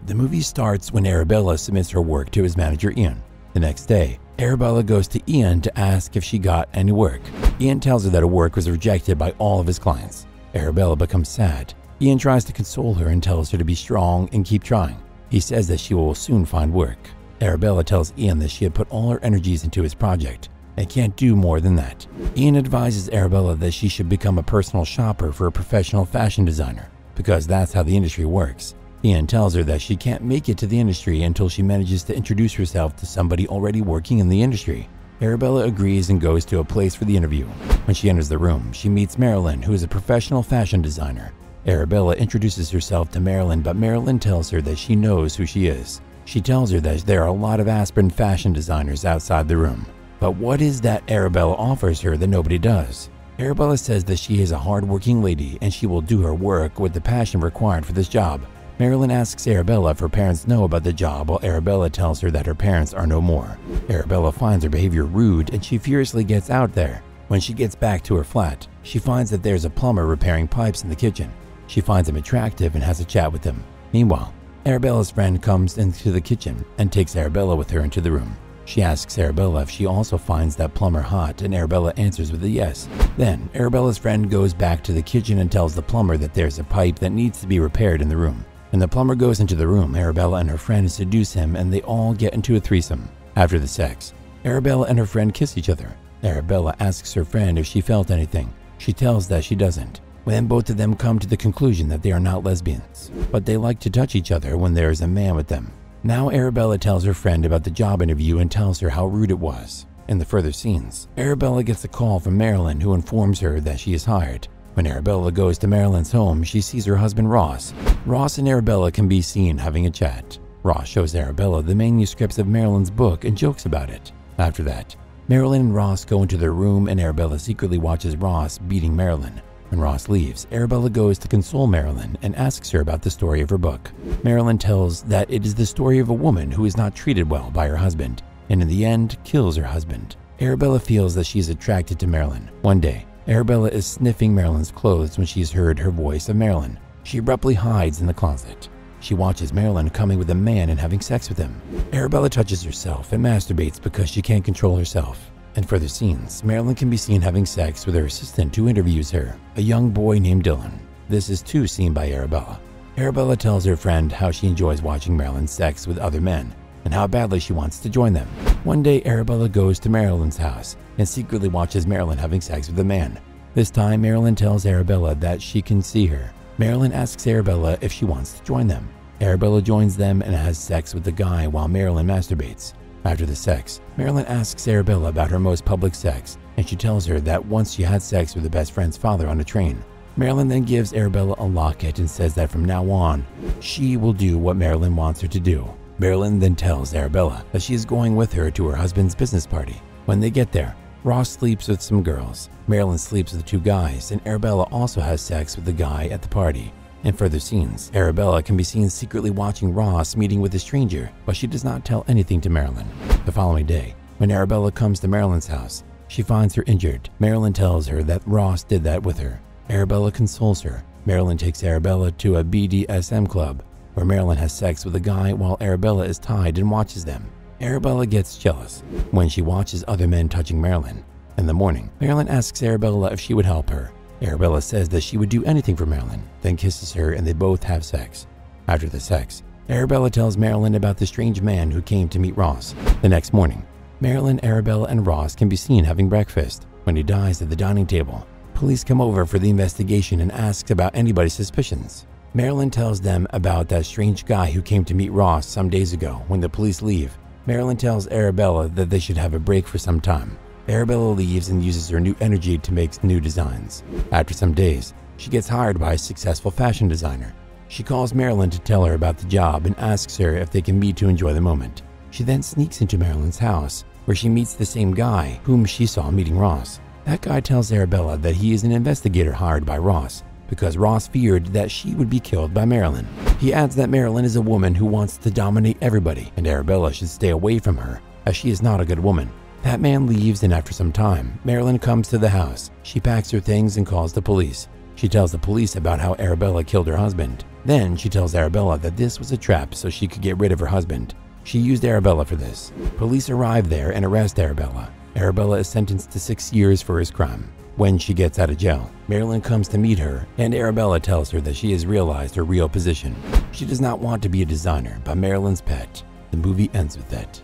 The movie starts when Arabella submits her work to his manager Ian. The next day, Arabella goes to Ian to ask if she got any work. Ian tells her that her work was rejected by all of his clients. Arabella becomes sad. Ian tries to console her and tells her to be strong and keep trying. He says that she will soon find work. Arabella tells Ian that she had put all her energies into his project and can't do more than that. Ian advises Arabella that she should become a personal shopper for a professional fashion designer, because that's how the industry works. Ian tells her that she can't make it to the industry until she manages to introduce herself to somebody already working in the industry. Arabella agrees and goes to a place for the interview. When she enters the room, she meets Marilyn, who is a professional fashion designer. Arabella introduces herself to Marilyn, but Marilyn tells her that she knows who she is. She tells her that there are a lot of aspirin fashion designers outside the room. But what is that Arabella offers her that nobody does? Arabella says that she is a hard-working lady and she will do her work with the passion required for this job. Marilyn asks Arabella if her parents know about the job, while Arabella tells her that her parents are no more. Arabella finds her behavior rude and she furiously gets out there. When she gets back to her flat, she finds that there's a plumber repairing pipes in the kitchen. She finds him attractive and has a chat with him. Meanwhile, Arabella's friend comes into the kitchen and takes Arabella with her into the room. She asks Arabella if she also finds that plumber hot, and Arabella answers with a yes. Then, Arabella's friend goes back to the kitchen and tells the plumber that there's a pipe that needs to be repaired in the room. When the plumber goes into the room, Arabella and her friend seduce him and they all get into a threesome. After the sex, Arabella and her friend kiss each other. Arabella asks her friend if she felt anything. She tells that she doesn't. Then both of them come to the conclusion that they are not lesbians, but they like to touch each other when there is a man with them. Now Arabella tells her friend about the job interview and tells her how rude it was. In the further scenes, Arabella gets a call from Marilyn, who informs her that she is hired. When Arabella goes to Marilyn's home, she sees her husband Ross. Ross and Arabella can be seen having a chat. Ross shows Arabella the manuscripts of Marilyn's book and jokes about it. After that, Marilyn and Ross go into their room and Arabella secretly watches Ross beating Marilyn. When Ross leaves, Arabella goes to console Marilyn and asks her about the story of her book. Marilyn tells that it is the story of a woman who is not treated well by her husband, and in the end kills her husband. Arabella feels that she is attracted to Marilyn. One day, Arabella is sniffing Marilyn's clothes when she has heard her voice of Marilyn. She abruptly hides in the closet. She watches Marilyn coming with a man and having sex with him. Arabella touches herself and masturbates because she can't control herself. In further scenes, Marilyn can be seen having sex with her assistant who interviews her, a young boy named Dylan. This is too seen by Arabella. Arabella tells her friend how she enjoys watching Marilyn sex with other men and how badly she wants to join them. One day, Arabella goes to Marilyn's house and secretly watches Marilyn having sex with a man. This time, Marilyn tells Arabella that she can see her. Marilyn asks Arabella if she wants to join them. Arabella joins them and has sex with the guy while Marilyn masturbates. After the sex, Marilyn asks Arabella about her most public sex, and she tells her that once she had sex with her best friend's father on a train. Marilyn then gives Arabella a locket and says that from now on, she will do what Marilyn wants her to do. Marilyn then tells Arabella that she is going with her to her husband's business party. When they get there, Ross sleeps with some girls, Marilyn sleeps with two guys, and Arabella also has sex with the guy at the party. In further scenes, Arabella can be seen secretly watching Ross meeting with a stranger, but she does not tell anything to Marilyn. The following day, when Arabella comes to Marilyn's house, she finds her injured. Marilyn tells her that Ross did that with her. Arabella consoles her. Marilyn takes Arabella to a BDSM club, where Marilyn has sex with a guy while Arabella is tied and watches them. Arabella gets jealous when she watches other men touching Marilyn. In the morning, Marilyn asks Arabella if she would help her. Arabella says that she would do anything for Marilyn, then kisses her and they both have sex. After the sex, Arabella tells Marilyn about the strange man who came to meet Ross. The next morning, Marilyn, Arabella, and Ross can be seen having breakfast. When he dies at the dining table, police come over for the investigation and ask about anybody's suspicions. Marilyn tells them about that strange guy who came to meet Ross some days ago. When the police leave, Marilyn tells Arabella that they should have a break for some time. Arabella leaves and uses her new energy to make new designs. After some days, she gets hired by a successful fashion designer. She calls Marilyn to tell her about the job and asks her if they can meet to enjoy the moment. She then sneaks into Marilyn's house, where she meets the same guy whom she saw meeting Ross. That guy tells Arabella that he is an investigator hired by Ross, because Ross feared that she would be killed by Marilyn. He adds that Marilyn is a woman who wants to dominate everybody, and Arabella should stay away from her, as she is not a good woman. That man leaves, and after some time, Marilyn comes to the house. She packs her things and calls the police. She tells the police about how Arabella killed her husband. Then she tells Arabella that this was a trap so she could get rid of her husband. She used Arabella for this. Police arrive there and arrest Arabella. Arabella is sentenced to 6 years for his crime. When she gets out of jail, Marilyn comes to meet her, and Arabella tells her that she has realized her real position. She does not want to be a designer, but Marilyn's pet. The movie ends with that.